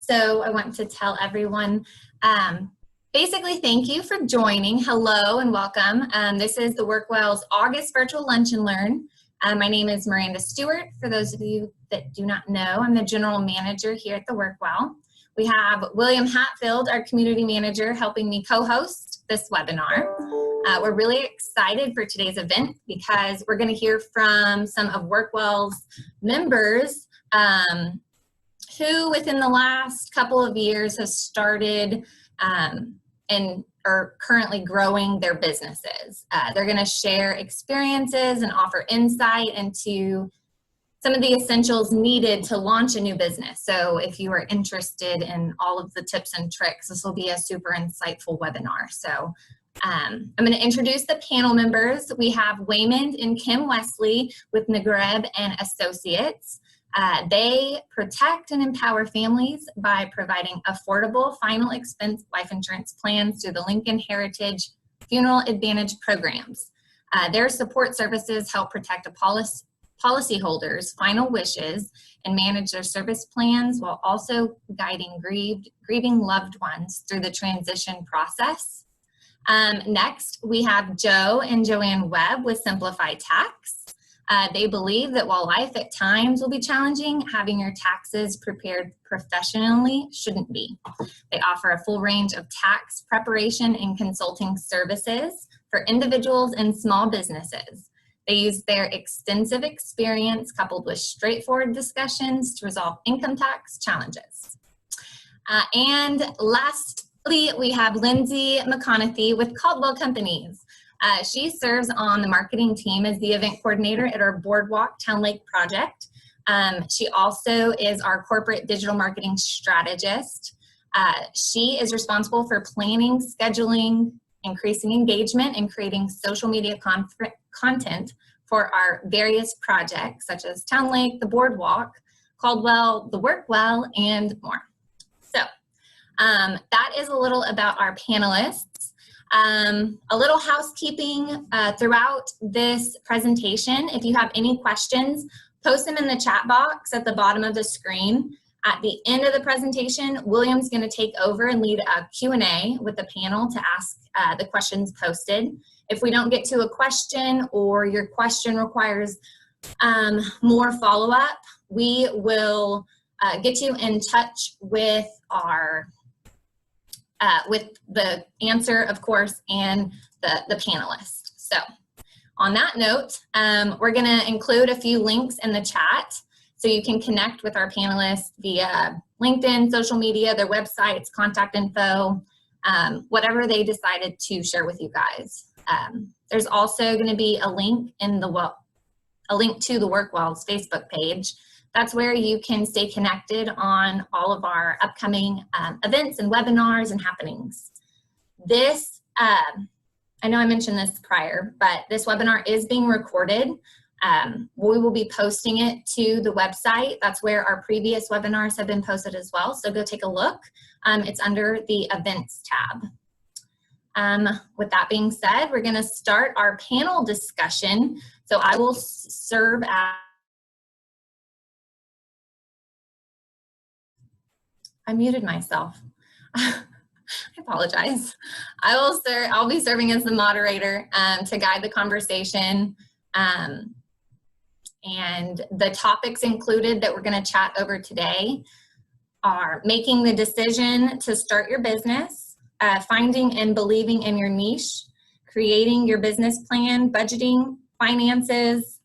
So I want to tell everyone, basically, thank you for joining. Hello and welcome. This is the WorkWell's August Virtual Lunch and Learn. My name is Miranda Stewart. For those of you that do not know, I'm the General Manager here at the WorkWell. We have William Hatfield, our Community Manager, helping me co-host this webinar. We're really excited for today's event because we're going to hear from some of WorkWell's members who within the last couple of years has started and are currently growing their businesses. They're going to share experiences and offer insight into some of the essentials needed to launch a new business. So if you are interested in all of the tips and tricks, this will be a super insightful webinar. So I'm going to introduce the panel members. We have Waymond and Kim Wesley with Nagreb and Associates. They protect and empower families by providing affordable final expense life insurance plans through the Lincoln Heritage Funeral Advantage programs. Their support services help protect policyholders' final wishes and manage their service plans while also guiding grieving loved ones through the transition process. Next, we have Joe and Joanne Webb with Simplify Tax. They believe that while life at times will be challenging, having your taxes prepared professionally shouldn't be. They offer a full range of tax preparation and consulting services for individuals and small businesses. They use their extensive experience coupled with straightforward discussions to resolve income tax challenges. And lastly, we have Lindsay McConaughey with Caldwell Companies. She serves on the marketing team as the event coordinator at our Boardwalk Town Lake project. She also is our corporate digital marketing strategist. She is responsible for planning, scheduling, increasing engagement, and creating social media content for our various projects such as Town Lake, the Boardwalk, Caldwell, the WorkWell, and more. So that is a little about our panelists. A little housekeeping throughout this presentation. If you have any questions, post them in the chat box at the bottom of the screen. At the end of the presentation, William's going to take over and lead a Q&A with the panel to ask the questions posted. If we don't get to a question or your question requires more follow-up, we will get you in touch with our with the answer, of course, and the panelists. So on that note, we're going to include a few links in the chat so you can connect with our panelists via LinkedIn, social media, their websites, contact info, whatever they decided to share with you guys. There's also going to be a link in the link to the WorkWell's Facebook page. That's where you can stay connected on all of our upcoming events and webinars and happenings. This, I know I mentioned this prior, but this webinar is being recorded. We will be posting it to the website. That's where our previous webinars have been posted as well. So go take a look. It's under the events tab. With that being said, we're going to start our panel discussion. So I will serve as I muted myself. I apologize. I'll be serving as the moderator to guide the conversation. And the topics included that we're going to chat over today are making the decision to start your business, finding and believing in your niche, creating your business plan, budgeting, finances,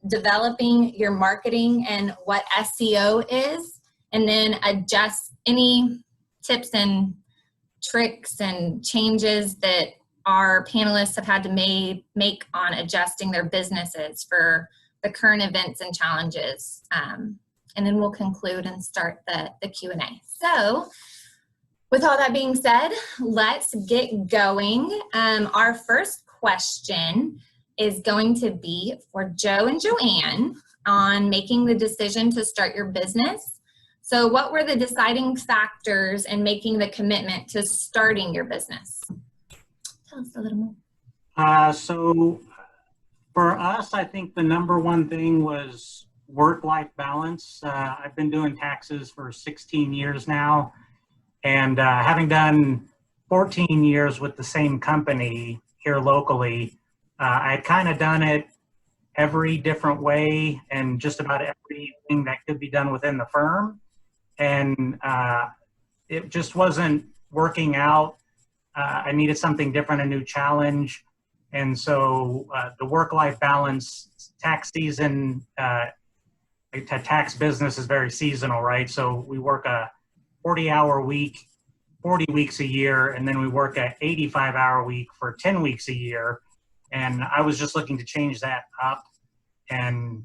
developing your marketing and what SEO is, and then adjust any tips and tricks and changes that our panelists have had to make on adjusting their businesses for the current events and challenges. And then we'll conclude and start the Q&A. So with all that being said, let's get going. Our first question is going to be for Joe and Joanne on making the decision to start your business. So what were the deciding factors in making the commitment to starting your business? Tell us a little more. So for us, I think the number one thing was work-life balance. I've been doing taxes for 16 years now, and having done 14 years with the same company here locally, I'd kind of done it every different way and just about everything that could be done within the firm. And it just wasn't working out. I needed something different, a new challenge. And so the work-life balance, tax season, tax business is very seasonal, right? So we work a 40-hour week, 40 weeks a year, and then we work an 85-hour week for 10 weeks a year. And I was just looking to change that up and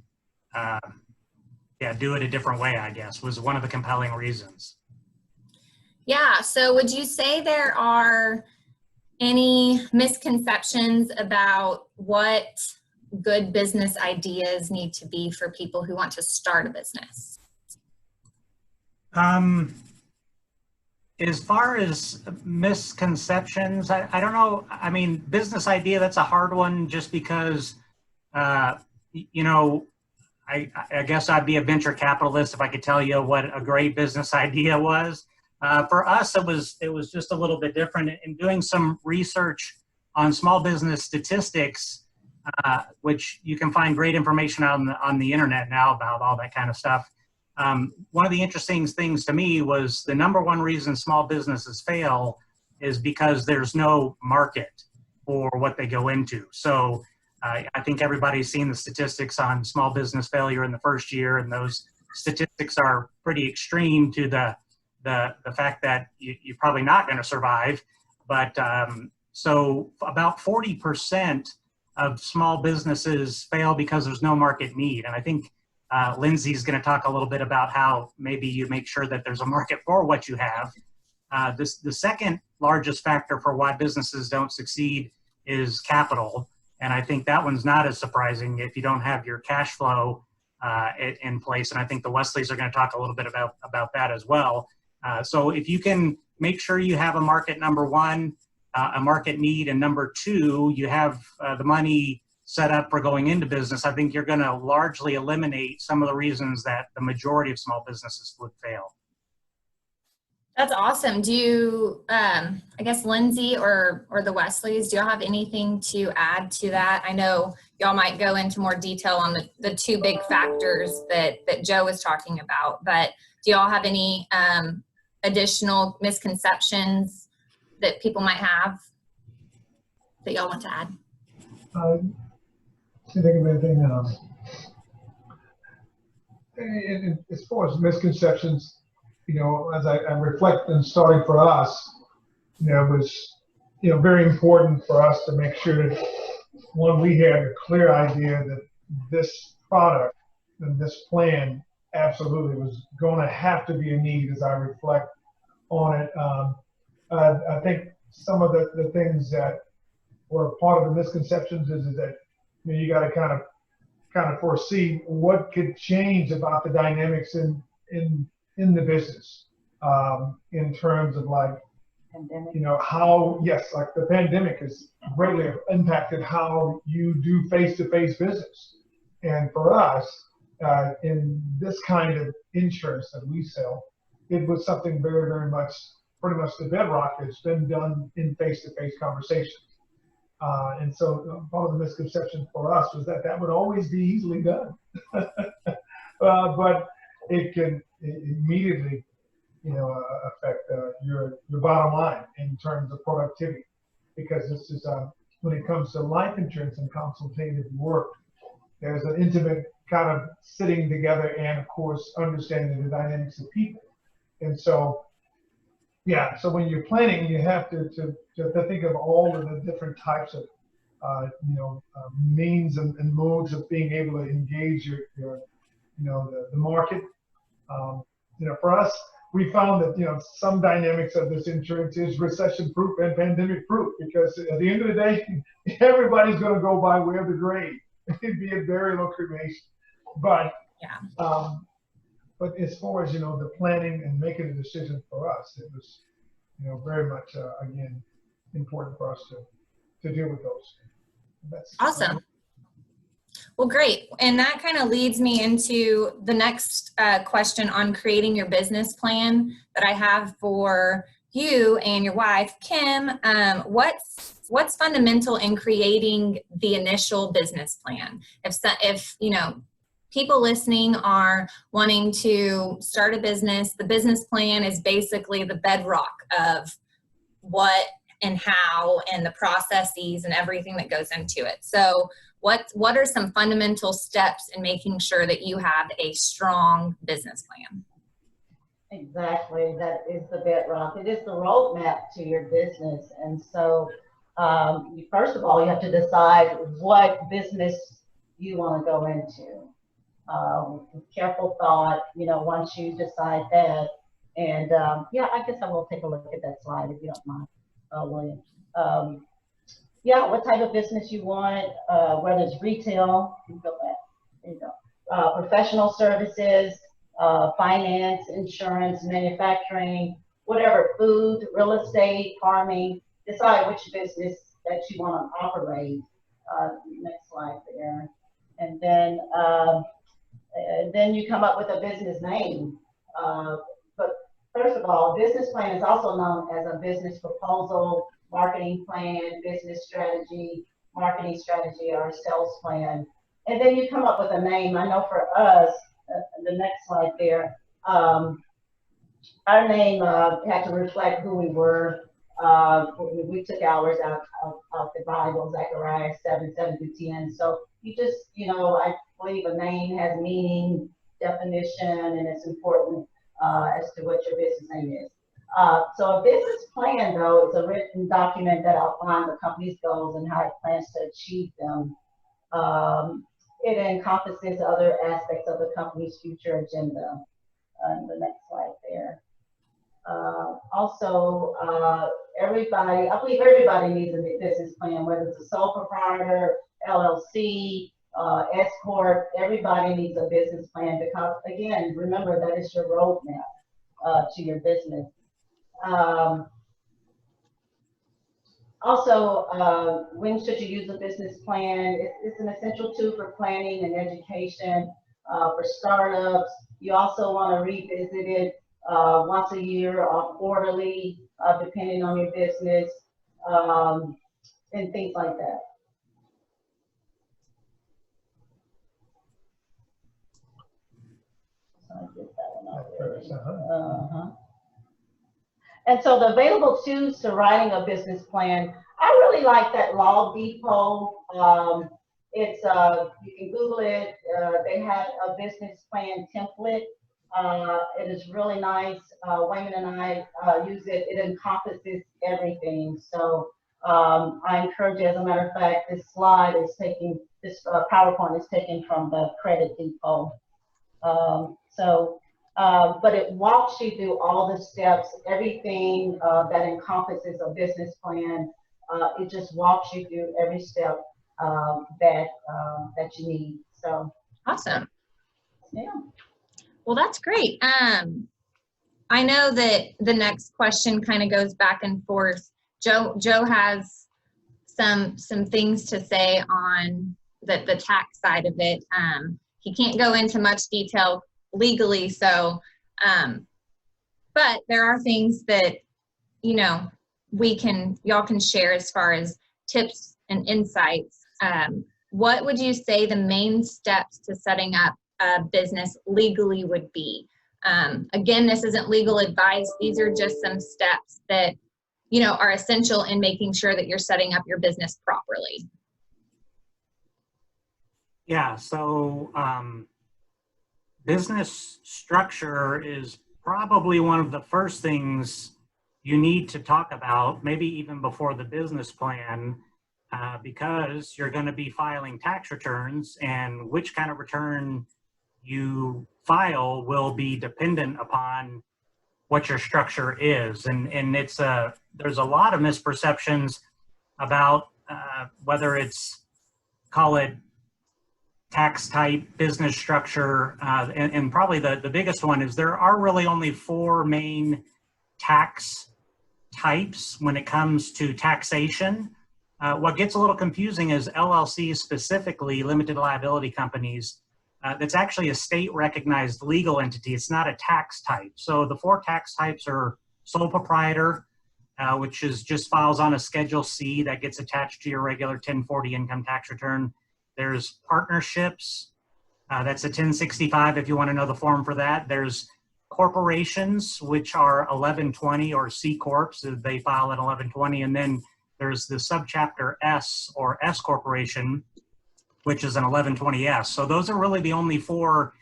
do it a different way, I guess, was one of the compelling reasons. Yeah, so would you say there are any misconceptions about what good business ideas need to be for people who want to start a business? As far as misconceptions, I don't know. I mean, business idea, that's a hard one just because, you know, I guess I'd be a venture capitalist if I could tell you what a great business idea was. For us, it was just a little bit different. In doing some research on small business statistics, which you can find great information on the internet now about all that kind of stuff. One of the interesting things to me was the number one reason small businesses fail is because there's no market for what they go into. So I think everybody's seen the statistics on small business failure in the first year, and those statistics are pretty extreme to the fact that you're probably not going to survive. But so about 40% of small businesses fail because there's no market need. And I think Lindsay's going to talk a little bit about how maybe you make sure that there's a market for what you have. The second largest factor for why businesses don't succeed is capital. And I think that one's not as surprising if you don't have your cash flow in place. And I think the Wesleys are going to talk a little bit about that as well. So if you can make sure you have a market, number one, a market need, and number two, you have the money set up for going into business, I think you're going to largely eliminate some of the reasons that the majority of small businesses would fail. That's awesome. Do you, I guess, Lindsay or the Wesleys, do y'all have anything to add to that? I know y'all might go into more detail on the two big factors that Joe was talking about, but do y'all have any additional misconceptions that people might have that y'all want to add? To think of anything, as far as misconceptions, you know, as I reflect and starting for us, you know, it was, you know, very important for us to make sure that one, we had a clear idea that this product and this plan absolutely was going to have to be a need as I reflect on it. I think some of the things that were part of the misconceptions is that, you know, you got to kind of foresee what could change about the dynamics in the business, in terms of like, pandemic. You know, how, yes, like the pandemic has greatly impacted how you do face-to-face business. And for us, in this kind of insurance that we sell, it was something very, very much, pretty much the bedrock has been done in face-to-face conversations. And so part of the misconception for us was that would always be easily done. But it can immediately, you know, affect your bottom line in terms of productivity, because this is when it comes to life insurance and consultative work, there's an intimate kind of sitting together and, of course, understanding the dynamics of people. And so, yeah, so when you're planning, you have to think of all of the different types of, you know, means and modes of being able to engage your you know, the market. You know, for us, we found that, you know, some dynamics of this insurance is recession-proof and pandemic-proof, because at the end of the day, everybody's going to go by way of the grave, be it burial or cremation. But yeah. But as far as, you know, the planning and making a decision for us, it was, you know, very much again important for us to deal with those. That's awesome. Well, great. And that kind of leads me into the next question on creating your business plan that I have for you and your wife, Kim. What's fundamental in creating the initial business plan? If you know, people listening are wanting to start a business, the business plan is basically the bedrock of what and how and the processes and everything that goes into it. So what are some fundamental steps in making sure that you have a strong business plan? Exactly, that is the bedrock. It is the roadmap to your business. And so, first of all, you have to decide what business you want to go into. With careful thought, once you decide that, and yeah, I guess I will take a look at that slide if you don't mind, William. Yeah, what type of business you want, whether it's retail, you go back, there you go. Professional services, finance, insurance, manufacturing, whatever, food, real estate, farming. Decide which business that you want to operate. Next slide there. And then you come up with a business name. But first of all, business plan is also known as a business proposal, marketing plan, business strategy, marketing strategy, or sales plan. And then you come up with a name. I know for us, the next slide there, our name had to reflect who we were. We took ours out the Bible, Zechariah 7:7-10. So you just, I believe a name has meaning, definition, and it's important as to what your business name is. So a business plan, though, is a written document that outlines the company's goals and how it plans to achieve them. It encompasses other aspects of the company's future agenda. The next slide there. Also, I believe everybody needs a business plan, whether it's a sole proprietor, LLC, S Corp, everybody needs a business plan because, again, remember that is your roadmap to your business. Also, when should you use a business plan? It's an essential tool for planning and education for startups. You also want to revisit it once a year or quarterly, depending on your business, and things like that. So I did that one already. And so the available tools to writing a business plan, I really like that Law Depot. It's you can Google it. They have a business plan template. It is really nice. Wayman and I use it. It encompasses everything. So I encourage you, as a matter of fact, this slide is taking, this PowerPoint is taken from the Credit Depot. But it walks you through all the steps, everything that encompasses a business plan. It just walks you through every step that you need. So awesome. Yeah. Well, that's great. I know that the next question kind of goes back and forth. Joe has some things to say on the tax side of it. He can't go into much detail legally, so but there are things that y'all can share as far as tips and insights. What would you say the main steps to setting up a business legally would be? Again, this isn't legal advice. These are just some steps that are essential in making sure that you're setting up your business properly. Yeah, so business structure is probably one of the first things you need to talk about, maybe even before the business plan, because you're going to be filing tax returns, and which kind of return you file will be dependent upon what your structure is. And it's there's a lot of misperceptions about whether it's, call it, tax type, business structure, and probably the biggest one is there are really only 4 main tax types when it comes to taxation. What gets a little confusing is LLCs, specifically limited liability companies. That's actually a state recognized legal entity. It's not a tax type. So the 4 tax types are sole proprietor, which is just files on a Schedule C that gets attached to your regular 1040 income tax return. There's partnerships. That's a 1065 if you want to know the form for that. There's corporations, which are 1120 or C Corps. They file at 1120. And then there's the subchapter S or S Corporation, which is an 1120S. So those are really the only 4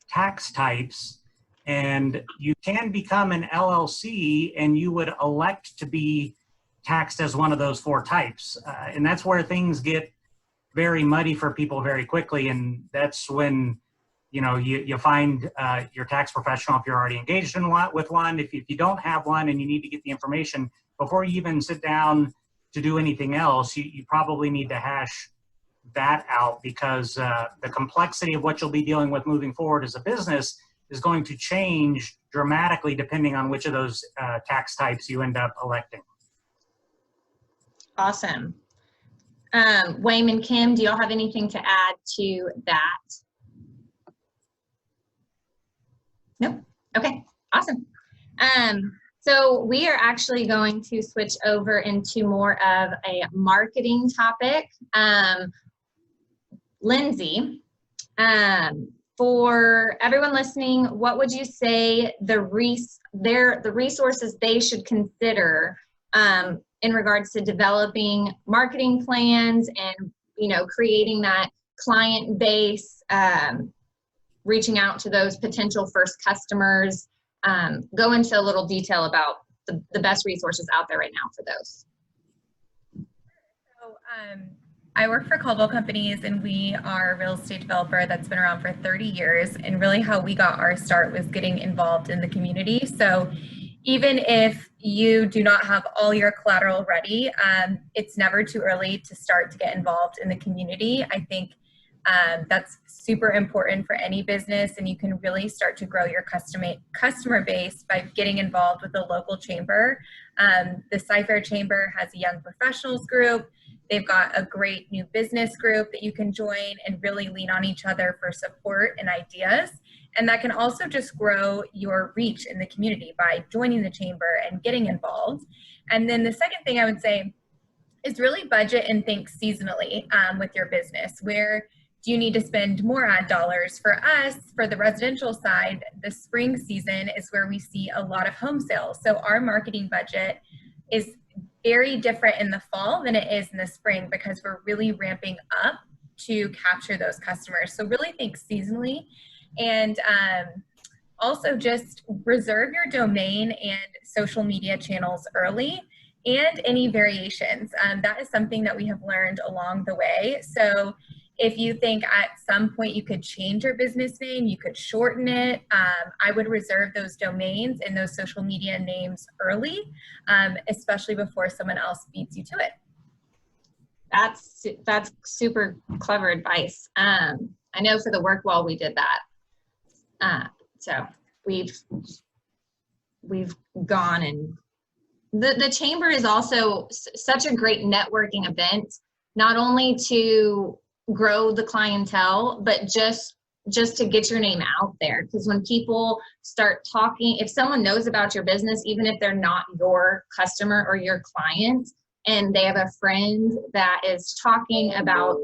tax types. And you can become an LLC and you would elect to be taxed as one of those 4 types. And that's where things get very muddy for people very quickly. And that's when, you know, you find your tax professional if you're already engaged in with one. If you don't have one and you need to get the information, before you even sit down to do anything else, you probably need to hash that out, because the complexity of what you'll be dealing with moving forward as a business is going to change dramatically depending on which of those tax types you end up electing. Awesome. Wayne and Kim, do y'all have anything to add to that? Nope. Okay, awesome. So we are actually going to switch over into more of a marketing topic. Lindsay, for everyone listening, what would you say the resources they should consider in regards to developing marketing plans and, you know, creating that client base, reaching out to those potential first customers? Go into a little detail about the best resources out there right now for those. So I work for Caldwell Companies, and we are a real estate developer that's been around for 30 years. And really how we got our start was getting involved in the community. So even if you do not have all your collateral ready, it's never too early to start to get involved in the community. I think that's super important for any business, and you can really start to grow your customer base by getting involved with the local chamber. The Cy-Fair Chamber has a young professionals group. They've got a great new business group that you can join and really lean on each other for support and ideas. And that can also just grow your reach in the community by joining the chamber and getting involved. And then the second thing I would say is really budget and think seasonally with your business. Where do you need to spend more ad dollars? For us, for the residential side, the spring season is where we see a lot of home sales. So our marketing budget is very different in the fall than it is in the spring, because we're really ramping up to capture those customers. So really think seasonally, and also just reserve your domain and social media channels early, and any variations. That is something that we have learned along the way. So if you think at some point you could change your business name, you could shorten it, I would reserve those domains and those social media names early, especially before someone else beats you to it. That's super clever advice. I know for the Workwell we did that. So we've gone, and the chamber is also such a great networking event, not only to grow the clientele, but just to get your name out there. Because when people start talking, if someone knows about your business, even if they're not your customer or your client, and they have a friend that is talking about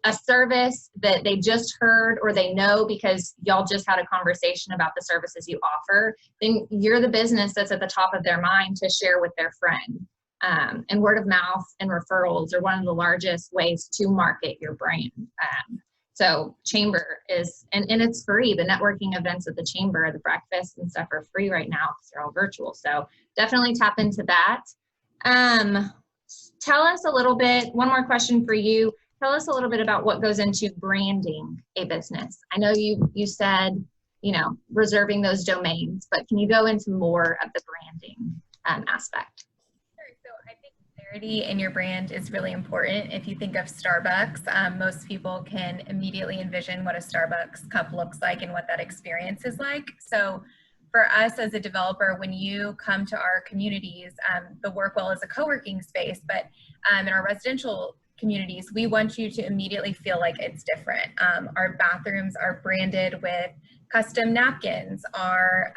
a service that they just heard or they know because y'all just had a conversation about the services you offer, then you're the business that's at the top of their mind to share with their friend. And word of mouth and referrals are one of the largest ways to market your brand. So chamber is, and it's free. The networking events at the chamber, the breakfast and stuff are free right now because they're all virtual. So definitely tap into that. Tell us a little bit, one more question for you. Tell us a little bit about what goes into branding a business. I know you said, you know, reserving those domains, but can you go into more of the branding aspect? So I think clarity in your brand is really important. If you think of Starbucks, most people can immediately envision what a Starbucks cup looks like and what that experience is like. So for us as a developer, when you come to our communities, the Workwell is a co-working space, but in our residential communities, we want you to immediately feel like it's different. Our bathrooms are branded with custom napkins. Our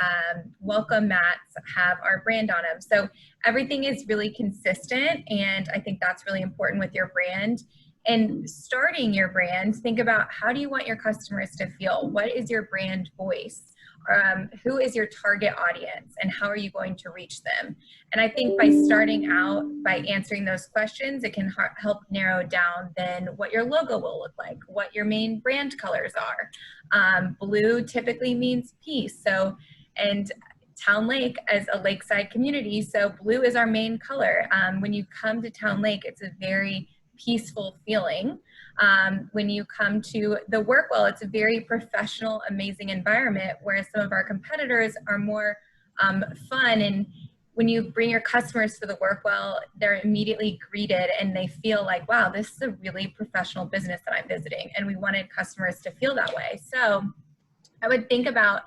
welcome mats have our brand on them. So everything is really consistent, and I think that's really important with your brand. And starting your brand, think about, how do you want your customers to feel? What is your brand voice? Who is your target audience, and how are you going to reach them? And I think by starting out by answering those questions, it can help narrow down then what your logo will look like, what your main brand colors are. Blue typically means peace. So, and Town Lake as a lakeside community, so blue is our main color. When you come to Town Lake, it's a very peaceful feeling. When you come to the Workwell, it's a very professional, amazing environment, whereas some of our competitors are more fun. And when you bring your customers to the Workwell, they're immediately greeted and they feel like, wow, this is a really professional business that I'm visiting. And we wanted customers to feel that way. So I would think about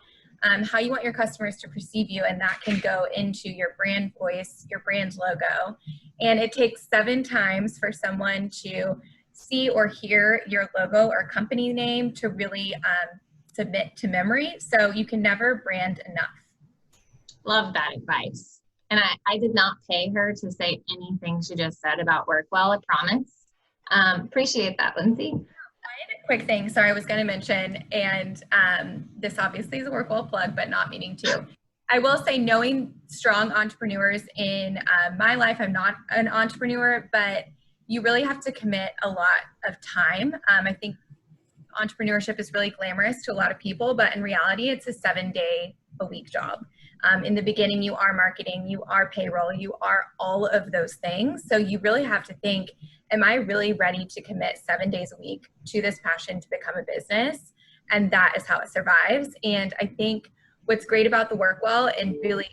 how you want your customers to perceive you, and that can go into your brand voice, your brand logo. And it takes 7 times for someone to see or hear your logo or company name to really submit to memory. So you can never brand enough. Love that advice. And I did not pay her to say anything she just said about Workwell, I promise. Appreciate that, Lindsay. Quick thing, sorry, I was going to mention, and this obviously is a Workwell plug, but not meaning to. I will say, knowing strong entrepreneurs in my life, I'm not an entrepreneur, but you really have to commit a lot of time. I think entrepreneurship is really glamorous to a lot of people, but in reality, it's a 7-day-a-week job. In the beginning, you are marketing, you are payroll, you are all of those things. So you really have to think, am I really ready to commit 7 days a week to this passion to become a business? And that is how it survives. And I think what's great about the Workwell, and really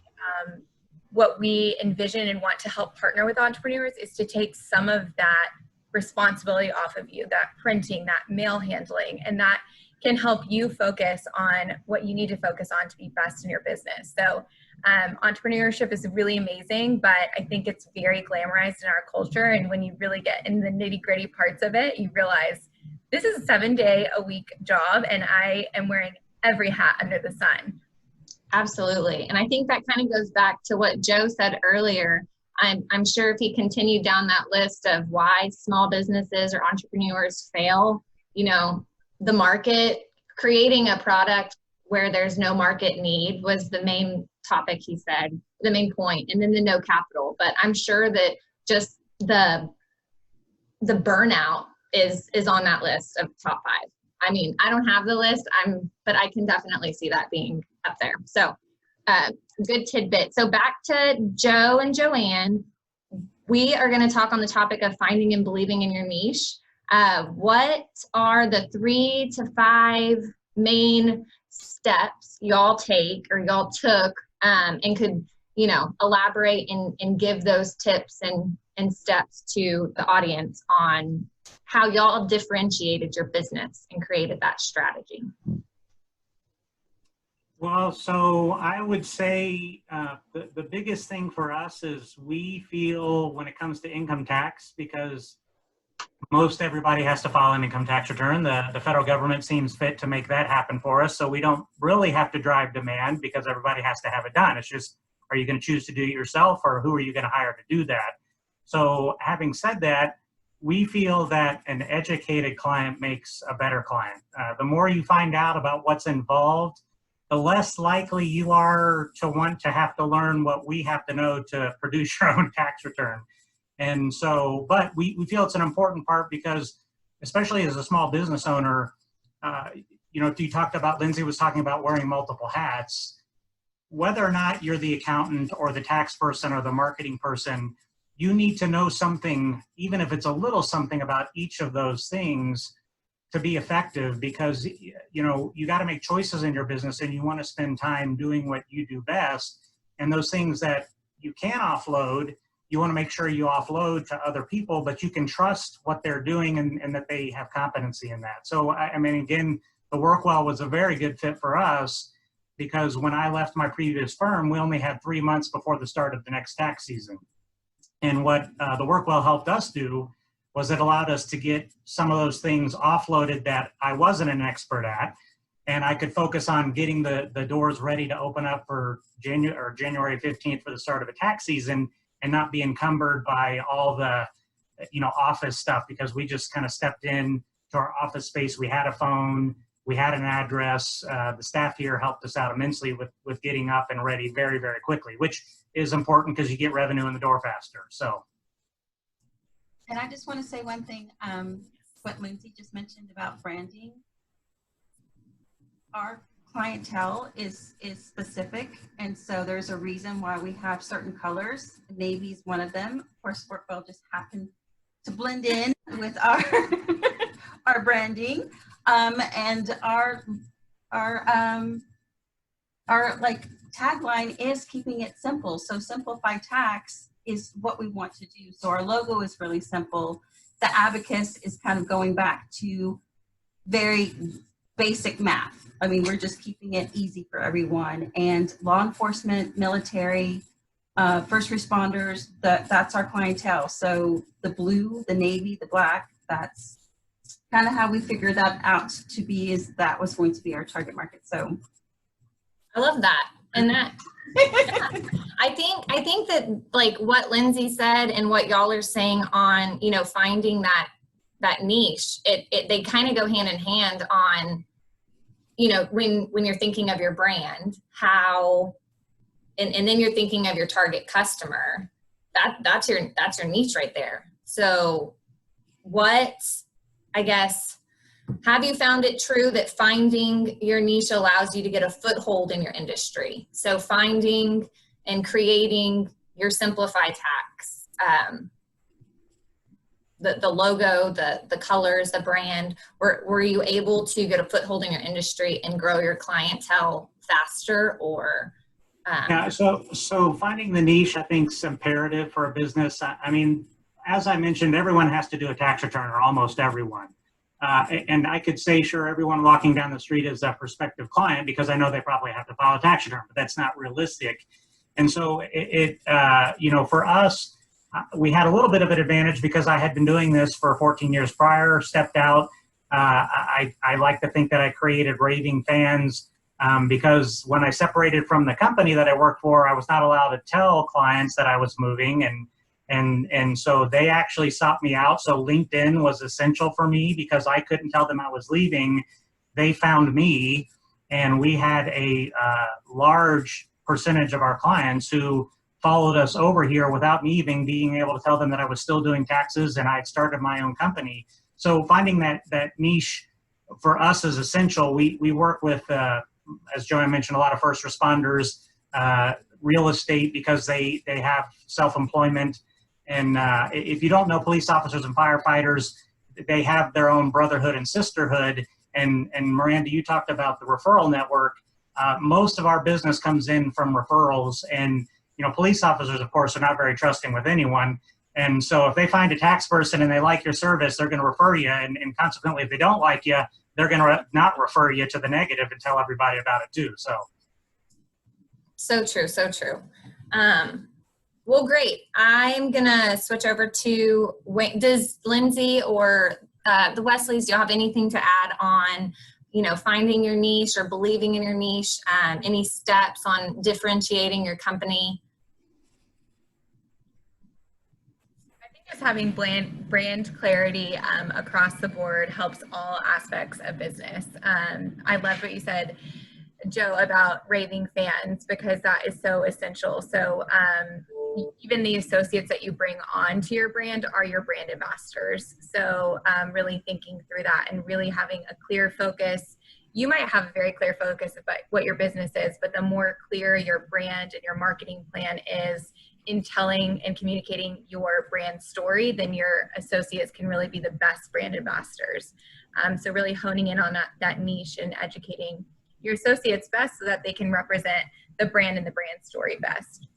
what we envision and want to help partner with entrepreneurs, is to take some of that responsibility off of you, that printing, that mail handling, and that can help you focus on what you need to focus on to be best in your business. So entrepreneurship is really amazing, but I think it's very glamorized in our culture. And when you really get in the nitty-gritty parts of it, you realize this is a 7-day-a-week job, and I am wearing every hat under the sun. Absolutely. And I think that kind of goes back to what Joe said earlier. I'm sure if he continued down that list of why small businesses or entrepreneurs fail, you know, the market, creating a product where there's no market need was the main topic, he said, the main point, and then the no capital. But I'm sure that just the burnout is on that list of top 5. I mean, I don't have the list, but I can definitely see that being up there. So good tidbit. So back to Joe and Joanne, we are going to talk on the topic of finding and believing in your niche. What are the 3 to 5 main steps y'all take or y'all took, and could, you know, elaborate and give those tips and steps to the audience on how y'all differentiated your business and created that strategy? Well, so I would say the biggest thing for us is we feel when it comes to income tax, because most everybody has to file an income tax return. The federal government seems fit to make that happen for us. So we don't really have to drive demand because everybody has to have it done. It's just, are you going to choose to do it yourself, or who are you going to hire to do that? So having said that, we feel that an educated client makes a better client. The more you find out about what's involved, the less likely you are to want to have to learn what we have to know to produce your own tax return. And so, but we feel it's an important part because, especially as a small business owner, you know, you talked about, Lindsay was talking about wearing multiple hats. Whether or not you're the accountant or the tax person or the marketing person, you need to know something, even if it's a little something about each of those things to be effective, because, you know, you got to make choices in your business and you want to spend time doing what you do best. And those things that you can offload, you want to make sure you offload to other people, but you can trust what they're doing and that they have competency in that. So, I mean, again, the Workwell was a very good fit for us because when I left my previous firm, we only had 3 months before the start of the next tax season. And what the Workwell helped us do was it allowed us to get some of those things offloaded that I wasn't an expert at, and I could focus on getting the doors ready to open up for January 15th for the start of a tax season, and not be encumbered by all the office stuff, because we just kind of stepped in to our office space. We had a phone, we had an address. The staff here helped us out immensely with getting up and ready very, very quickly, which is important because you get revenue in the door faster. So. And I just want to say one thing, what Lindsay just mentioned about branding. Our clientele is specific, and so there's a reason why we have certain colors. Navy's one of them. Of course, Workwell just happened to blend in with our our branding, and our like tagline is keeping it simple. So simplify tax is what we want to do. So our logo is really simple. The abacus is kind of going back to very basic math. I mean, we're just keeping it easy for everyone. And law enforcement, military, first responders, that's our clientele. So the blue, the navy, the black, that's kind of how we figured that out to be, is that was going to be our target market. So I love that. And that, yeah. I think that like what Lindsay said and what y'all are saying on, finding that niche, they kind of go hand in hand on, when you're thinking of your brand, how, and then you're thinking of your target customer, that's your niche right there. So have you found it true that finding your niche allows you to get a foothold in your industry? So finding and creating your Simplify Tax, the logo, the colors, the brand, were you able to get a foothold in your industry and grow your clientele faster, or? Yeah, so finding the niche, I think, is imperative for a business. I mean, as I mentioned, everyone has to do a tax return, or almost everyone. And I could say, sure, everyone walking down the street is a prospective client because I know they probably have to file a tax return, but that's not realistic. And so for us, we had a little bit of an advantage because I had been doing this for 14 years prior, stepped out. I like to think that I created raving fans because when I separated from the company that I worked for, I was not allowed to tell clients that I was moving, and so they actually sought me out. So LinkedIn was essential for me because I couldn't tell them I was leaving. They found me, and we had a large percentage of our clients who followed us over here without me even being able to tell them that I was still doing taxes and I had started my own company. So finding that niche for us is essential. We work with, as Joanne mentioned, a lot of first responders, real estate, because they have self-employment. And if you don't know, police officers and firefighters, they have their own brotherhood and sisterhood. And Miranda, you talked about the referral network. Most of our business comes in from referrals, and police officers, of course, are not very trusting with anyone. And so if they find a tax person and they like your service, they're going to refer you. And consequently, if they don't like you, they're going to not refer you to the negative and tell everybody about it too. So true, so true. Well, great. I'm going to switch over to, does Lindsay or the Wesleys, do you have anything to add on, finding your niche or believing in your niche? Any steps on differentiating your company? I think just having brand clarity across the board helps all aspects of business. I love what you said, Joe, about raving fans, because that is so essential. So even the associates that you bring on to your brand are your brand ambassadors. So really thinking through that and really having a clear focus. You might have a very clear focus about what your business is, but the more clear your brand and your marketing plan is in telling and communicating your brand story, then your associates can really be the best brand ambassadors. So really honing in on that niche and educating your associates best so that they can represent the brand and the brand story best.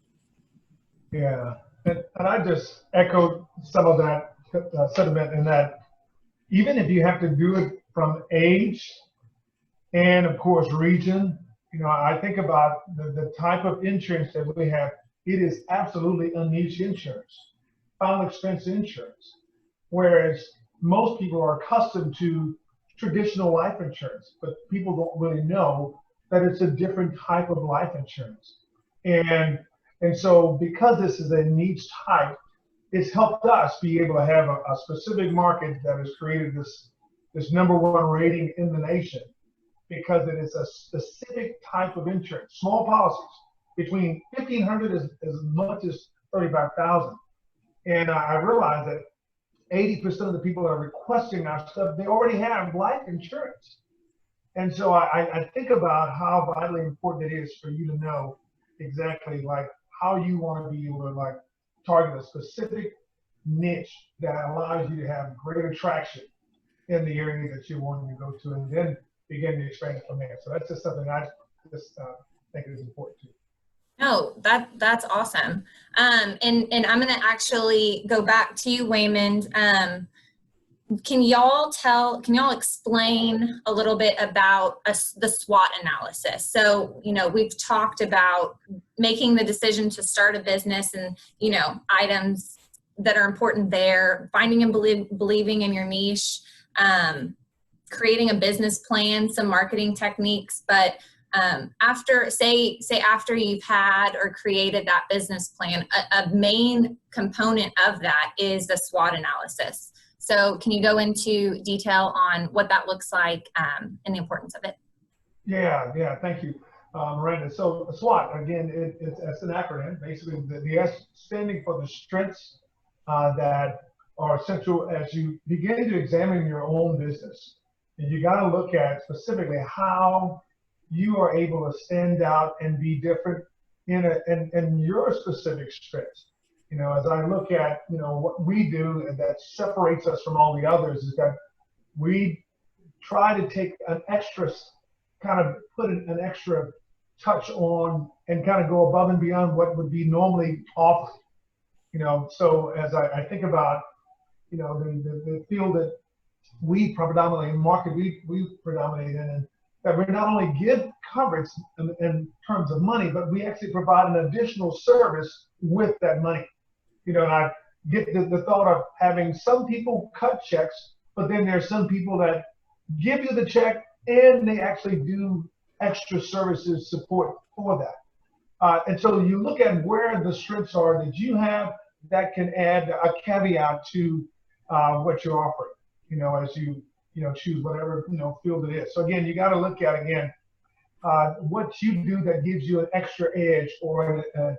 Yeah, and I just echoed some of that sentiment in that even if you have to do it from age and, of course, region, I think about the type of insurance that we have. It is absolutely a niche insurance, final expense insurance, whereas most people are accustomed to traditional life insurance, but people don't really know that it's a different type of life insurance. And so because this is a niche type, it's helped us be able to have a specific market that has created this #1 rating in the nation, because it is a specific type of insurance. Small policies between 1,500 as much as 35,000. And I realized that 80% of the people that are requesting our stuff, they already have life insurance. And so I think about how vitally important it is for you to know exactly like how you want to be able to like target a specific niche that allows you to have greater traction in the area that you're wanting to go to, and then begin to expand from there. So that's just something I just think is important too. No, that's awesome. And I'm going to actually go back to you, Waymond. Can y'all explain a little bit about the SWOT analysis? So, we've talked about making the decision to start a business and, items that are important there, finding and believing in your niche, creating a business plan, some marketing techniques, but after you've had or created that business plan, a main component of that is the SWOT analysis. So can you go into detail on what that looks like and the importance of it? Yeah, thank you, Miranda. So SWOT, again, it's an acronym. Basically, the S standing for the strengths that are essential as you begin to examine your own business. And you got to look at specifically how you are able to stand out and be different in your specific strengths. As I look at, what we do that separates us from all the others is that we try to take an extra, kind of put an extra touch on and kind of go above and beyond what would be normally offered. So as I think about, the field that we predominantly market, we predominate in, that we not only give coverage in terms of money, but we actually provide an additional service with that money. And I get the thought of having some people cut checks, but then there's some people that give you the check and they actually do extra services support for that. And so you look at where the strengths are that you have that can add a caveat to what you're offering, as you choose whatever field it is. So again, you got to look at what you do that gives you an extra edge or an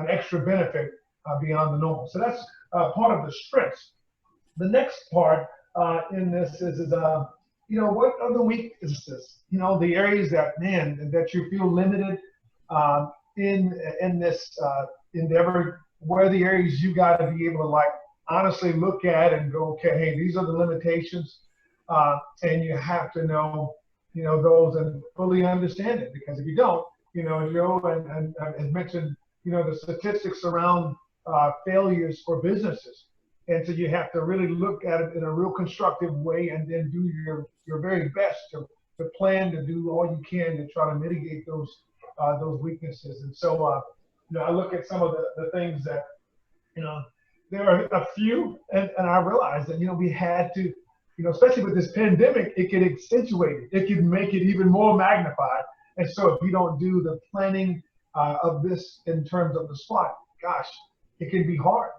extra benefit beyond the normal. So that's part of the strengths. The next part in this is what are the weaknesses? The areas that you feel limited in this endeavor. Where the areas you got to be able to honestly look at and go, okay, hey, these are the limitations, and you have to know those and fully understand it, because if you don't, Joe and mentioned the statistics around failures for businesses, and so you have to really look at it in a real constructive way and then do your very best to plan to do all you can to try to mitigate those weaknesses. And so I look at some of the things that there are a few, and I realize that we had to, especially with this pandemic, it could accentuate it. It could make it even more magnified. And so if you don't do the planning of this in terms of the SWOT, gosh, it can be hard,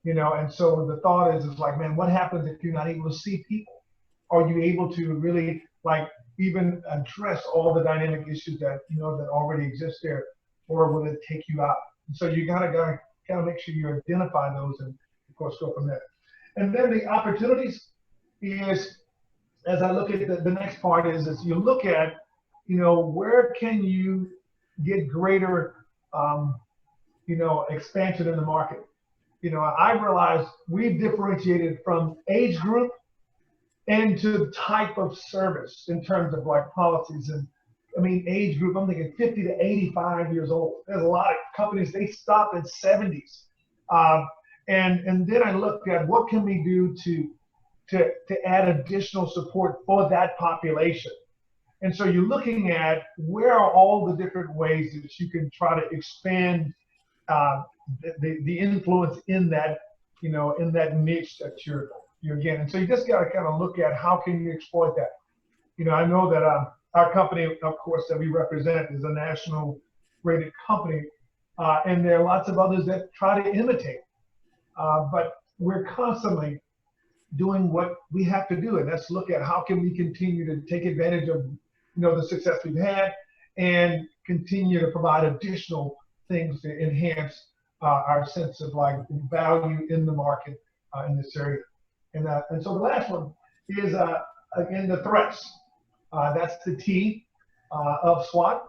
And so the thought is like, man, what happens if you're not able to see people? Are you able to really even address all the dynamic issues that that already exist there, or will it take you out? And so you gotta make sure you identify those and of course go from there. And then the opportunities is, as I look at the next part is you look at, where can you get greater, expansion in the market. I realize we've differentiated from age group and to type of service in terms of policies. And I mean, age group, I'm thinking 50 to 85 years old. There's a lot of companies, they stop at 70s. And then I looked at what can we do to add additional support for that population. And so you're looking at where are all the different ways that you can try to expand the influence in that, in that niche that you're getting. And so you just got to kind of look at how can you exploit that. I know that our company, of course, that we represent is a national rated company, and there are lots of others that try to imitate. But we're constantly doing what we have to do, and that's look at how can we continue to take advantage of the success we've had and continue to provide additional things to enhance our sense of like value in the market in this area. And so the last one is again the threats. That's the T of SWOT,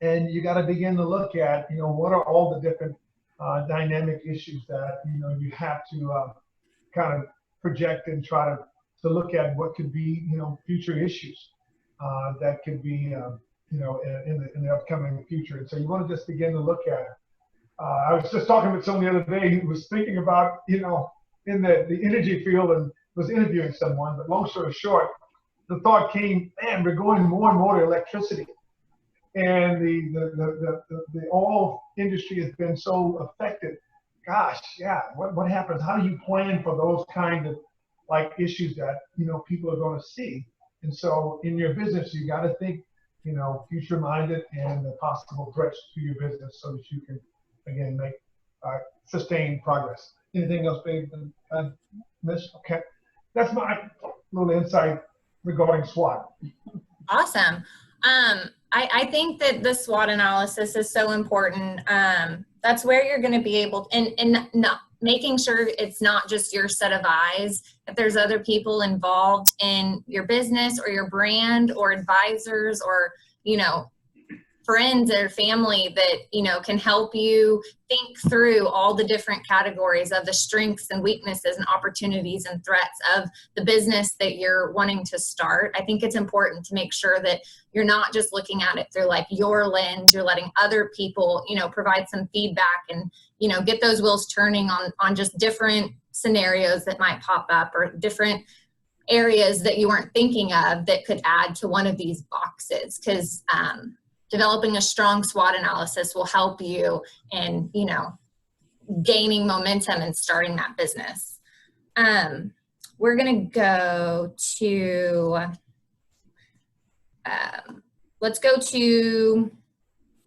and you got to begin to look at what are all the different dynamic issues that you have to kind of project and try to look at what could be future issues that could be in the upcoming future. And so you want to just begin to look at it. I was just talking with someone the other day who was thinking about in the energy field and was interviewing someone, but long story short, the thought came, man, we're going more and more to electricity, and the oil industry has been so affected. Gosh, yeah, what happens? How do you plan for those kind of like issues that people are going to see? And so in your business, you got to think future minded and the possible threats to your business so that you can again make sustained progress. Anything else, babe? Miss? Okay, that's my little insight regarding SWOT. Awesome. I think that the SWOT analysis is so important. That's where you're going to be able, and not making sure it's not just your set of eyes. If there's other people involved in your business or your brand or advisors or, friends or family that, can help you think through all the different categories of the strengths and weaknesses and opportunities and threats of the business that you're wanting to start. I think it's important to make sure that you're not just looking at it through like your lens, you're letting other people, provide some feedback and, get those wheels turning on just different scenarios that might pop up or different areas that you weren't thinking of that could add to one of these boxes. Because developing a strong SWOT analysis will help you in, gaining momentum and starting that business. We're going to go to, let's go to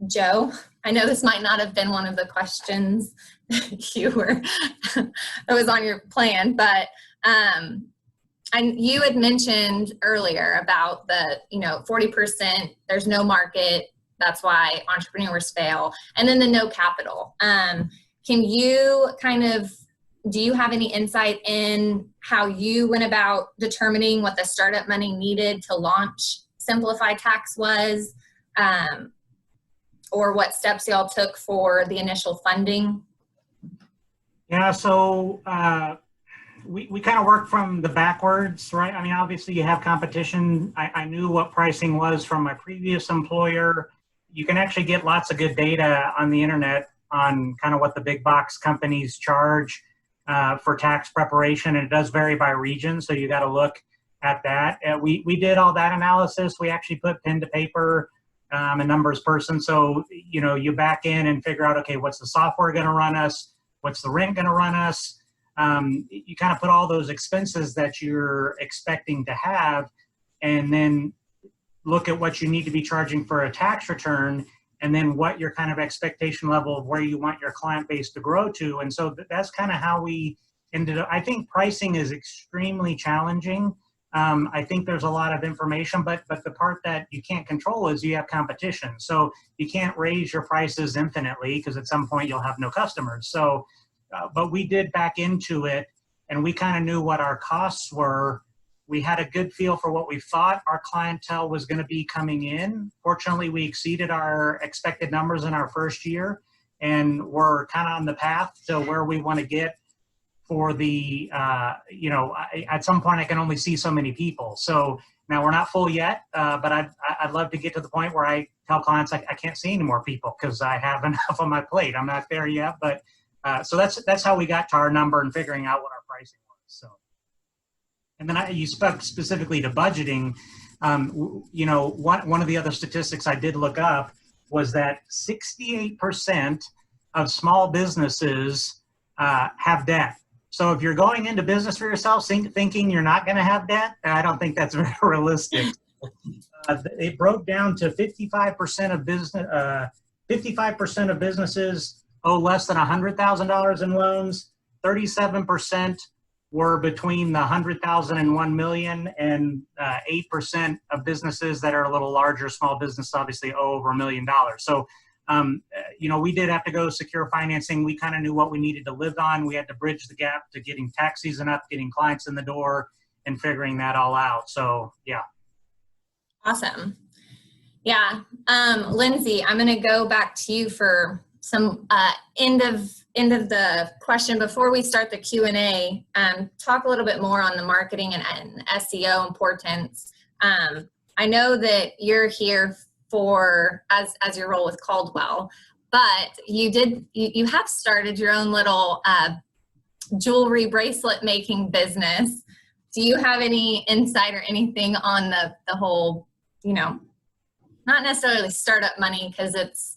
Joe. I know this might not have been one of the questions that was on your plan, but you had mentioned earlier about the 40% there's no market, that's why entrepreneurs fail, and then the no capital. Can you do you have any insight in how you went about determining what the startup money needed to launch Simplify Tax was, or what steps y'all took for the initial funding? Yeah, so we kind of work from the backwards, right? I mean, obviously you have competition. I knew what pricing was from my previous employer. You can actually get lots of good data on the internet on kind of what the big box companies charge for tax preparation, and it does vary by region, so you got to look at that. We did all that analysis. We actually put pen to paper, a numbers person, so you back in and figure out, okay, what's the software going to run us? What's the rent going to run us? You kind of put all those expenses that you're expecting to have, and then look at what you need to be charging for a tax return, and then what your kind of expectation level of where you want your client base to grow to. And so that's kind of how we ended up. I think pricing is extremely challenging. I think there's a lot of information, but the part that you can't control is you have competition. So you can't raise your prices infinitely because at some point you'll have no customers. So, but we did back into it, and we kind of knew what our costs were. We had a good feel for what we thought our clientele was going to be coming in. Fortunately, we exceeded our expected numbers in our first year, and we're kind of on the path to where we want to get for the, at some point I can only see so many people. So now we're not full yet, but I'd love to get to the point where I tell clients I can't see any more people because I have enough on my plate. I'm not there yet, but so that's how we got to our number and figuring out what our pricing was. So, and then you spoke specifically to budgeting. You know, one of the other statistics I did look up was that 68% of small businesses have debt. So if you're going into business for yourself thinking you're not going to have debt, I don't think that's very realistic. It broke down to 55% of 55% of businesses owe less than $100,000 in loans. 37% were between the 100,000 and 1 million, and 8% of businesses that are a little larger, small business, obviously owe over $1 million. So, you know, we did have to go secure financing. We kind of knew what we needed to live on. We had to bridge the gap to getting tax season up, getting clients in the door, and figuring that all out. So, yeah. Awesome. Yeah. Lindsay, I'm going to go back to you for some end of the question before we start the Q&A. Talk a little bit more on the marketing and SEO importance. I know that you're here for as your role with Caldwell, but you have started your own little jewelry bracelet making business. Do you have any insight or anything on the whole, you know, not necessarily startup money, because it's,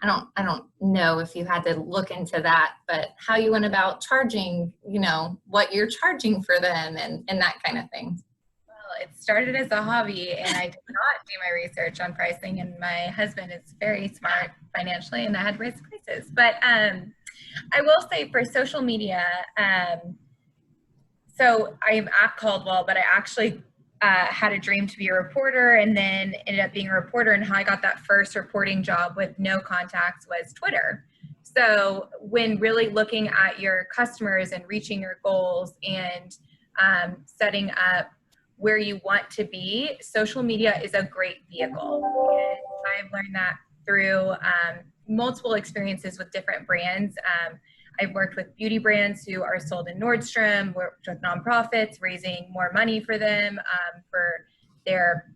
I don't know if you had to look into that, but how you went about charging, you know, what you're charging for them and that kind of thing? Well, it started as a hobby, and I did not do my research on pricing, and my husband is very smart financially, and I had to raise prices. But I will say for social media, so I'm at Caldwell, but I actually had a dream to be a reporter, and then ended up being a reporter. And how I got that first reporting job with no contacts was Twitter. So when really looking at your customers and reaching your goals and setting up where you want to be, social media is a great vehicle. And I've learned that through multiple experiences with different brands. I've worked with beauty brands who are sold in Nordstrom, worked with nonprofits, raising more money for them for their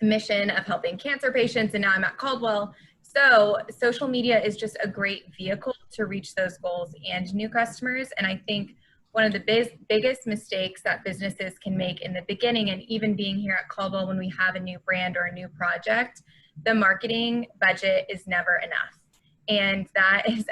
mission of helping cancer patients, and now I'm at Caldwell. So social media is just a great vehicle to reach those goals and new customers. And I think one of the biggest mistakes that businesses can make in the beginning, and even being here at Caldwell when we have a new brand or a new project, the marketing budget is never enough. And that is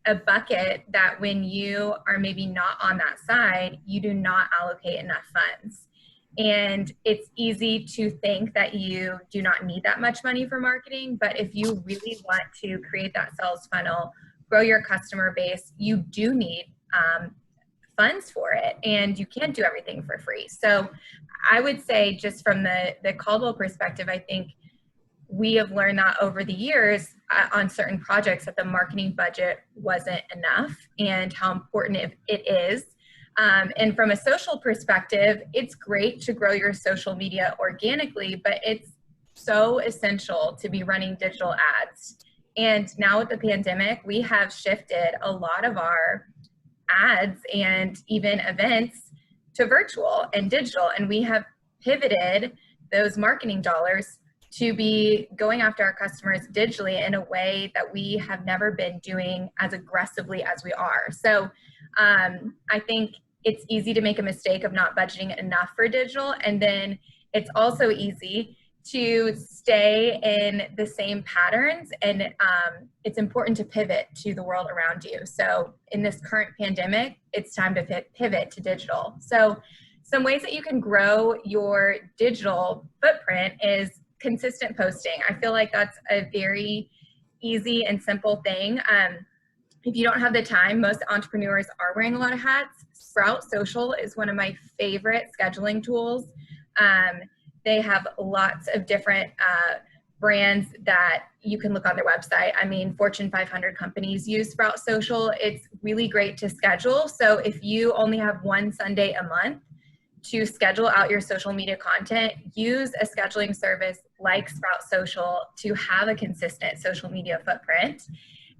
a bucket that when you are maybe not on that side, you do not allocate enough funds. And it's easy to think that you do not need that much money for marketing, but if you really want to create that sales funnel, grow your customer base, you do need funds for it, and you can't do everything for free. So I would say, just from the Caldwell perspective, I think we have learned that over the years on certain projects that the marketing budget wasn't enough, and how important it is. And from a social perspective, it's great to grow your social media organically, but it's so essential to be running digital ads. And now with the pandemic, we have shifted a lot of our ads and even events to virtual and digital, and we have pivoted those marketing dollars to be going after our customers digitally in a way that we have never been doing as aggressively as we are. So I think it's easy to make a mistake of not budgeting enough for digital, and then it's also easy to stay in the same patterns, and it's important to pivot to the world around you. So in this current pandemic, it's time to pivot to digital. So some ways that you can grow your digital footprint is consistent posting. I feel like that's a very easy and simple thing. If you don't have the time, most entrepreneurs are wearing a lot of hats. Sprout Social is one of my favorite scheduling tools. They have lots of different brands that you can look on their website. I mean, Fortune 500 companies use Sprout Social. It's really great to schedule. So if you only have one Sunday a month to schedule out your social media content, use a scheduling service like Sprout Social to have a consistent social media footprint.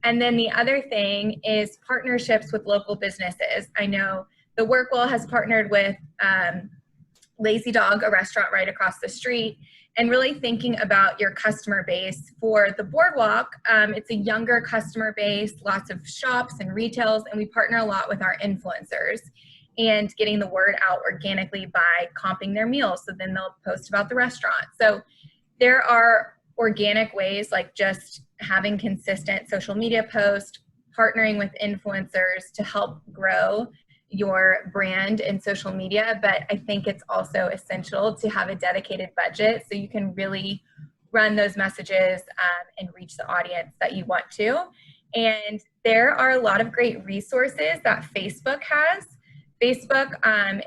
And then the other thing is partnerships with local businesses. I know the Workwell has partnered with Lazy Dog, a restaurant right across the street, and really thinking about your customer base. For the Boardwalk, it's a younger customer base, lots of shops and retails, and we partner a lot with our influencers. and getting the word out organically by comping their meals. So then they'll post about the restaurant. So there are organic ways, like just having consistent social media posts, partnering with influencers to help grow your brand in social media. But I think it's also essential to have a dedicated budget so you can really run those messages and reach the audience that you want to. And there are a lot of great resources that Facebook has. Facebook,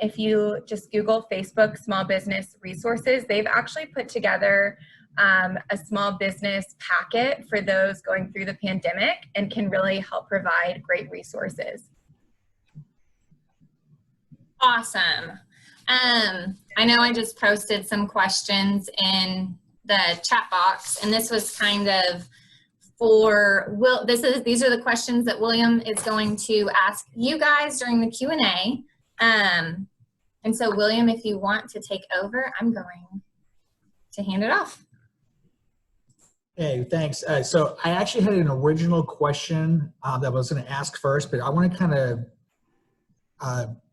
if you just Google Facebook small business resources, they've actually put together a small business packet for those going through the pandemic and can really help provide great resources. Awesome. I know I just posted some questions in the chat box, and this was kind of for these are the questions that William is going to ask you guys during the Q&A. And so William, if you want to take over, I'm going to hand it off. Hey, thanks. So I actually had an original question that I was going to ask first, but I want to kind of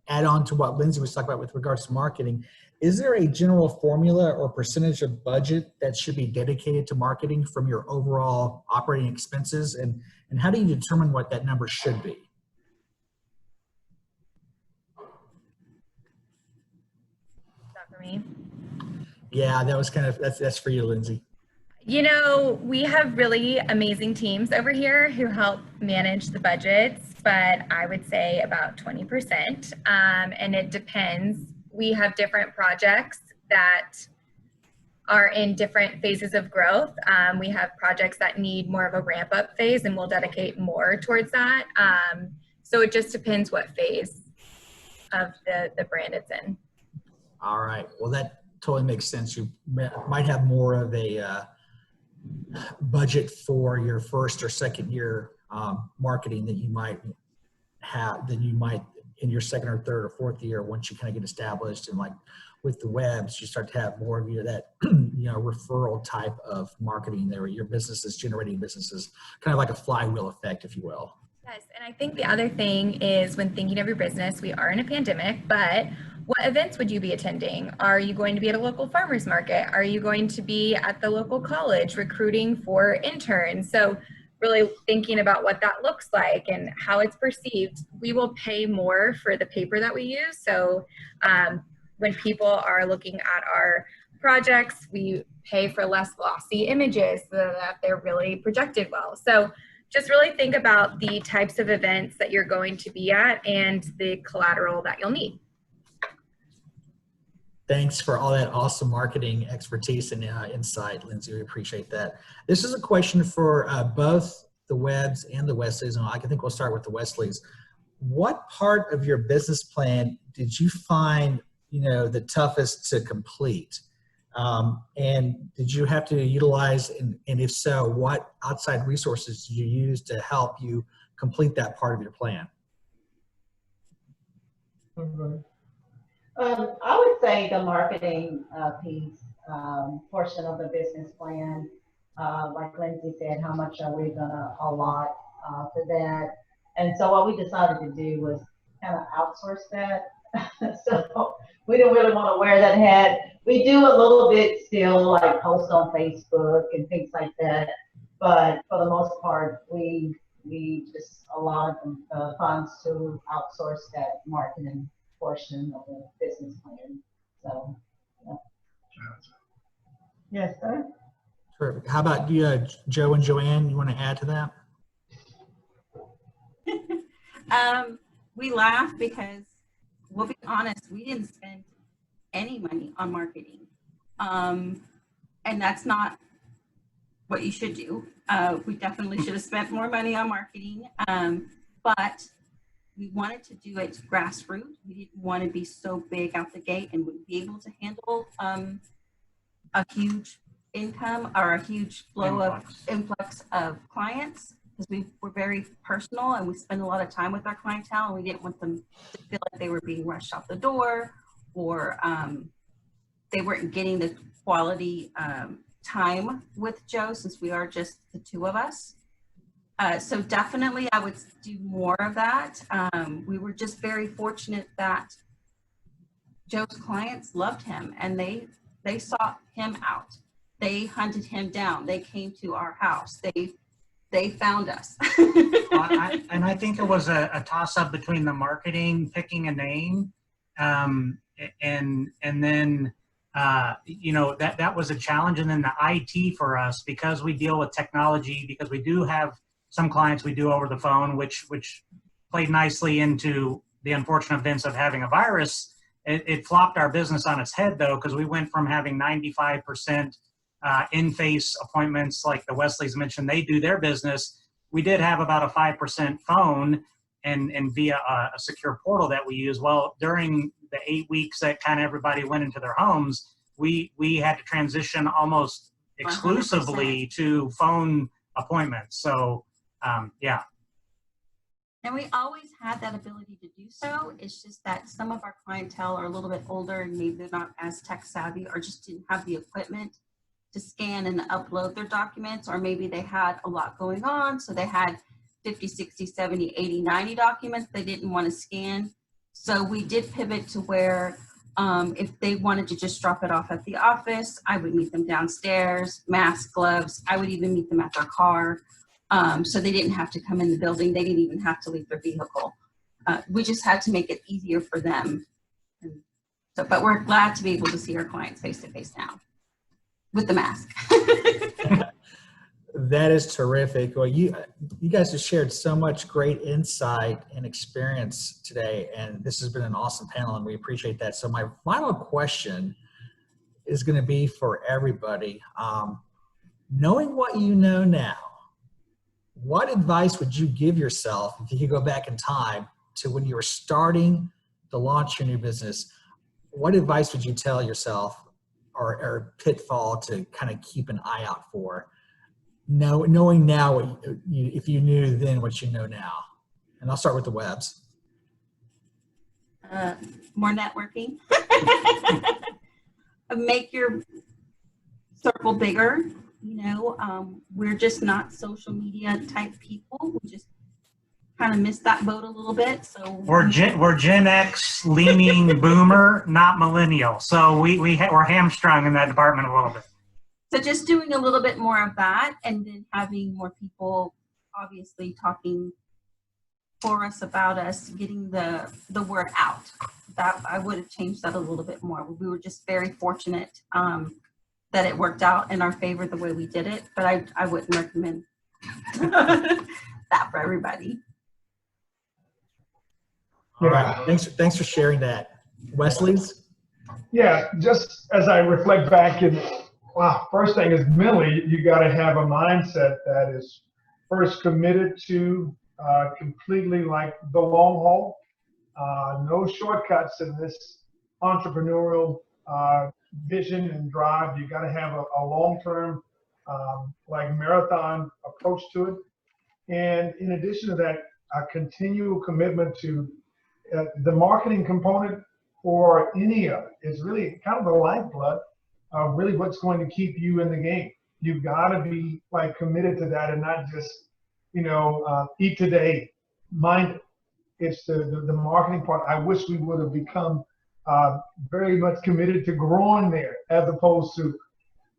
add on to what Lindsay was talking about with regards to marketing. Is there a general formula or percentage of budget that should be dedicated to marketing from your overall operating expenses? And how do you determine what that number should be? Is that for me? Yeah, that was kind of, that's for you, Lindsay. You know, we have really amazing teams over here who help manage the budgets, but I would say about 20%. And it depends. We have different projects that are in different phases of growth. We have projects that need more of a ramp up phase, and we'll dedicate more towards that. So it just depends what phase of the brand it's in. All right. Well, that totally makes sense. You might have more of a budget for your first or second year marketing that you might have than you might in your second or third or fourth year once you kind of get established. And like with the webs, you start to have more of that referral type of marketing there. Your business is generating businesses, kind of like a flywheel effect, if you will. Yes, and I think the other thing is when thinking of your business, we are in a pandemic, but what events would you be attending? Are you going to be at a local farmer's market? Are you going to be at the local college recruiting for interns? So really thinking about what that looks like and how it's perceived. We will pay more for the paper that we use. So when people are looking at our projects, we pay for less glossy images so that they're really projected well. So just really think about the types of events that you're going to be at and the collateral that you'll need. Thanks for all that awesome marketing expertise and insight, Lindsay. We appreciate that. This is a question for both the Webbs and the Wesleys, and I think we'll start with the Wesleys. What part of your business plan did you find, the toughest to complete? And did you have to utilize, and if so, what outside resources did you use to help you complete that part of your plan? Okay. I would say the marketing piece, portion of the business plan, like Lindsay said, how much are we gonna allot for that? And so what we decided to do was kind of outsource that. So we didn't really want to wear that hat. We do a little bit still, like post on Facebook and things like that, but for the most part, we just allowed the funds to outsource that marketing portion of the business plan. So, yeah. Yes, sir. Sure. How about you, Joe and Joanne? You want to add to that? We laugh because, we'll be honest, we didn't spend any money on marketing. And that's not what you should do. We definitely should have spent more money on marketing. But we wanted to do it grassroots. We didn't want to be so big out the gate and would be able to handle a huge income or a huge flow influx of clients, because we were very personal and we spend a lot of time with our clientele, and we didn't want them to feel like they were being rushed out the door or they weren't getting the quality time with Joe, since we are just the two of us. So definitely I would do more of that. We were just very fortunate that Joe's clients loved him and they sought him out. They hunted him down. They came to our house. They found us. And I think it was a toss-up between the marketing, picking a name, and then you know, that was a challenge, and then the IT for us, because we deal with technology, because we do have some clients we do over the phone, which played nicely into the unfortunate events of having a virus. It flopped our business on its head, though, because we went from having 95% in-face appointments, like the Wesleys mentioned, they do their business. We did have about a 5% phone and via a secure portal that we use. Well, during the 8 weeks that kind of everybody went into their homes, we had to transition almost exclusively 100%. to phone appointments. So, yeah. And we always had that ability to do so. It's just that some of our clientele are a little bit older and maybe they're not as tech savvy or just didn't have the equipment to scan and upload their documents, or maybe they had a lot going on. So they had 50, 60, 70, 80, 90 documents they didn't want to scan. So we did pivot to where if they wanted to just drop it off at the office, I would meet them downstairs, mask, gloves. I would even meet them at their car. So they didn't have to come in the building. They didn't even have to leave their vehicle. We just had to make it easier for them. And so, but we're glad to be able to see our clients face to face now with the mask. That is terrific. Well, you guys have shared so much great insight and experience today, and this has been an awesome panel, and we appreciate that. So my final question is going to be for everybody. Knowing what you know now, what advice would you give yourself if you could go back in time to when you were starting to launch your new business? What advice would you tell yourself, or pitfall to kind of keep an eye out for? Knowing now what if you knew then what you know now. And I'll start with the Webs. More networking. Make your circle bigger. You know, we're just not social media type people. We just kind of missed that boat a little bit. So We're Gen X leaning boomer, not millennial. So we're hamstrung in that department a little bit. So just doing a little bit more of that, and then having more people obviously talking for us about us, getting the word out. That I would have changed that a little bit more. We were just very fortunate that it worked out in our favor the way we did it, but I wouldn't recommend that for everybody. All right. Thanks for sharing that. Wesley's? Yeah, just as I reflect back, and wow, first thing is mentally, you got to have a mindset that is first committed to completely like the long haul. No shortcuts in this entrepreneurial vision and drive. You got to have a long-term, like marathon approach to it. And in addition to that, a continual commitment to the marketing component for any of it is really kind of the lifeblood of really what's going to keep you in the game. You've got to be like committed to that and not just, you know, eat today minded. It's the marketing part. I wish we would have become very much committed to growing there as opposed to,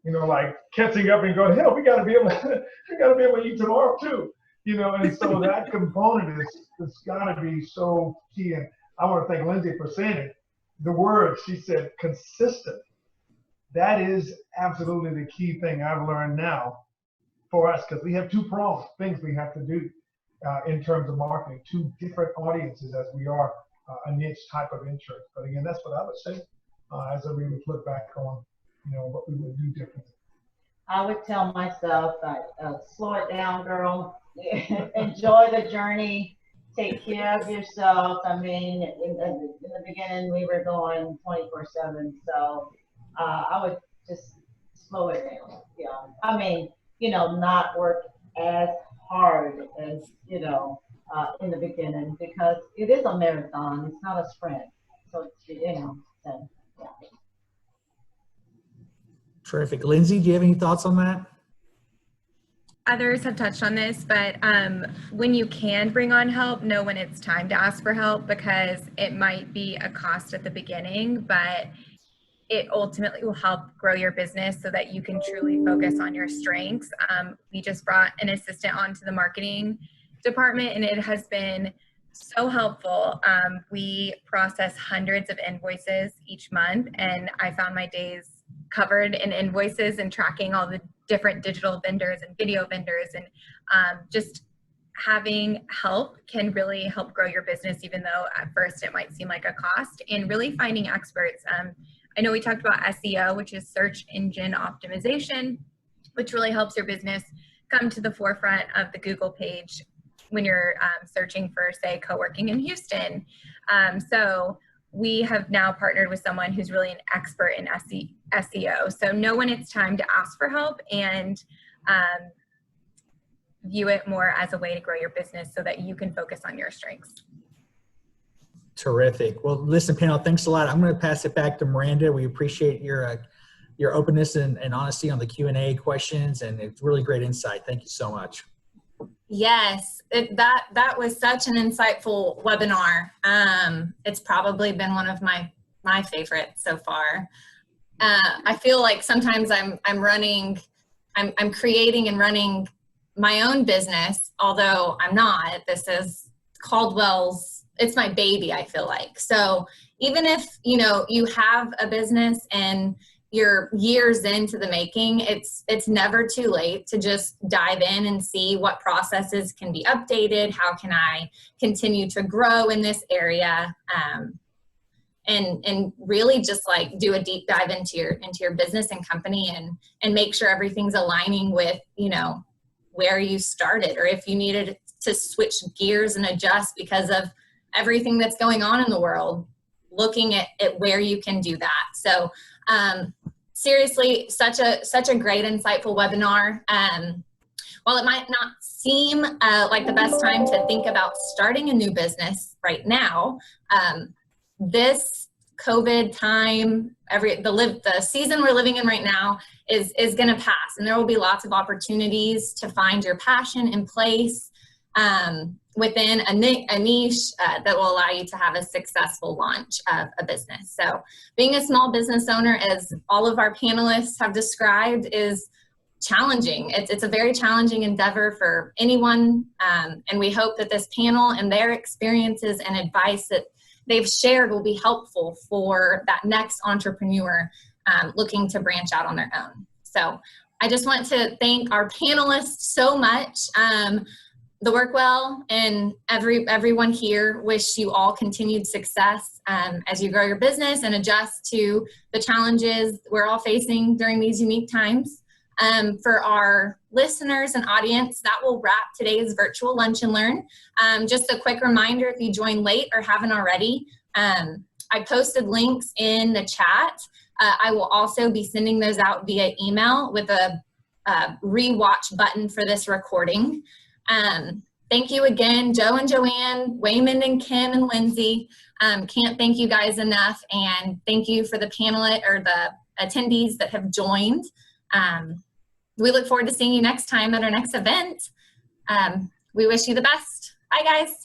you know, like catching up and going, hell, we got to be able to eat tomorrow too. You know, and so that component it's got to be so key. And I want to thank Lindsay for saying it. The word, she said, consistent. That is absolutely the key thing I've learned now for us, because we have two pronged things we have to do in terms of marketing, two different audiences as we are a niche type of insurance. But again, that's what I would say as we would look back on, you know, what we would do differently. I would tell myself, slow it down, girl. Enjoy the journey. Take care of yourself. I mean, in the beginning, we were going 24/7. So I would just slow it down. Yeah. I mean, you know, not work as hard as, you know, in the beginning, because it is a marathon. It's not a sprint. So, you know, so, yeah. Terrific. Lindsay, do you have any thoughts on that? others have touched on this, but when you can bring on help, know when it's time to ask for help, because it might be a cost at the beginning, but it ultimately will help grow your business so that you can truly focus on your strengths. We just brought an assistant onto the marketing department, and it has been so helpful. We process hundreds of invoices each month, and I found my days covered in invoices and tracking all the different digital vendors and video vendors, and just having help can really help grow your business, even though at first it might seem like a cost. And really finding experts. I know we talked about SEO, which is search engine optimization, which really helps your business come to the forefront of the Google page when you're searching for, say, co-working in Houston. So we have now partnered with someone who's really an expert in SEO. So know when it's time to ask for help, and view it more as a way to grow your business so that you can focus on your strengths. Terrific. Well, listen, panel, thanks a lot. I'm going to pass it back to Miranda. We appreciate your openness and honesty on the Q&A questions, and it's really great insight. Thank you so much. Yes, that was such an insightful webinar. It's probably been one of my favorites so far. I feel like sometimes I'm creating and running my own business, although I'm not. This is Caldwell's, it's my baby, I feel like. So even if, you have a business and you're years into the making, it's never too late to just dive in and see what processes can be updated. How can I continue to grow in this area? And really just like do a deep dive into your business and company, and make sure everything's aligning with, where you started, or if you needed to switch gears and adjust because of everything that's going on in the world, looking at where you can do that. So seriously, such a great, insightful webinar. While it might not seem like the best time to think about starting a new business right now, this COVID time, the season we're living in right now is going to pass, and there will be lots of opportunities to find your passion in place within a niche that will allow you to have a successful launch of a business. So being a small business owner, as all of our panelists have described, is challenging. It's a very challenging endeavor for anyone, and we hope that this panel and their experiences and advice that they've shared will be helpful for that next entrepreneur looking to branch out on their own. So I just want to thank our panelists so much. The Workwell and everyone here wish you all continued success as you grow your business and adjust to the challenges we're all facing during these unique times. For our listeners and audience, that will wrap today's virtual Lunch and Learn. Just a quick reminder, if you joined late or haven't already, I posted links in the chat. I will also be sending those out via email with a rewatch button for this recording. Thank you again, Joe and Joanne, Wayman and Kim and Lindsay. Can't thank you guys enough, and thank you for the the attendees that have joined. We look forward to seeing you next time at our next event. We wish you the best. Bye, guys.